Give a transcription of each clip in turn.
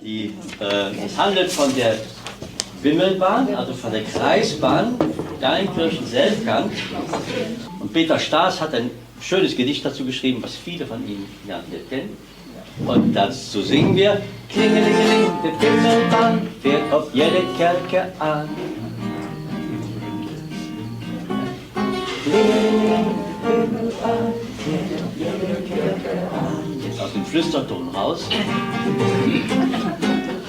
Es handelt von der Wimmelbahn, also von der Kreisbahn Geilenkirchen-Selbgang. Und Peter Staes hat ein schönes Gedicht dazu geschrieben, was viele von Ihnen ja hier kennen. Und dazu singen wir: Klingelingeling, die Wimmelbahn fährt auf jede Kerke an. Klingelingeling, die Wimmelbahn fährt auf jede Kerke an. Jetzt aus dem Flüsterton raus.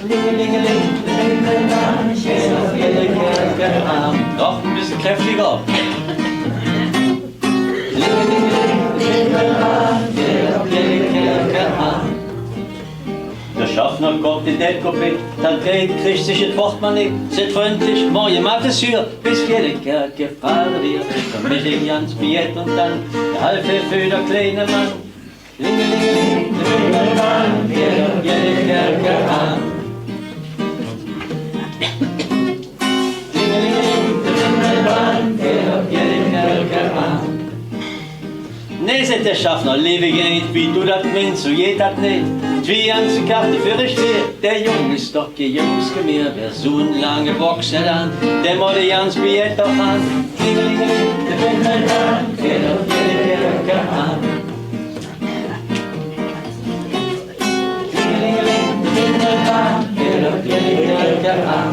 Klingelingeling, die Wimmelbahn fährt auf jede Kerke an. Noch ein bisschen kräftiger. Klingelingeling, die Wimmelbahn fährt auf jede Kerke an. Der Schaffner kommt in den Coupé, dann kriegt sich das Portemonnaie, c'est freundlich, morgen macht es hier, bis jede Kerke fahren wir. Dann mich in Jans Billett und dann der halbe für der kleine Mann. Klingelingeling, die Wimmelbahn fährt auf jede Kerke an. Klingelingeling, die Wimmelbahn fährt auf jede Kerke an. Nee, sagt der Schaffner, lebe ich nicht, wie du das meinst, so geht das nicht. Wie ganze Karte für ich stehe, der Junge ist doch kein Jungs mehr. Wer so ein lange Boxer dann, der muss die Jans Billett doch an. Klingelingeling, der Wimmelbahn fährt auf jede Kerke an. Klingelingeling, der Wimmelbahn fährt auf jede Kerke an.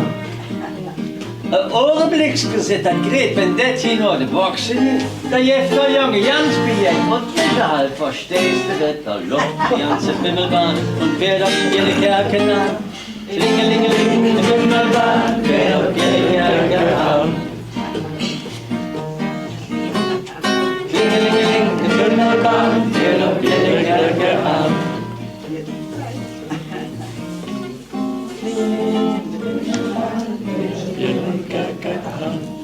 Ein Augenblicksgesicht hat gerät, wenn das hier nur die Boxe ist, da jeft der Junge Jans Billett und deshalb verstehst du das, da läuft die ganze Wimmelbahn und fährt auf jede Kerke an. Klingelingeling, die Wimmelbahn fährt auf jede Kerke an. Klingelingeling, die Wimmelbahn fährt auf jede Kerke an. Klingelingeling, die Wimmelbahn fährt auf jede Kerke an.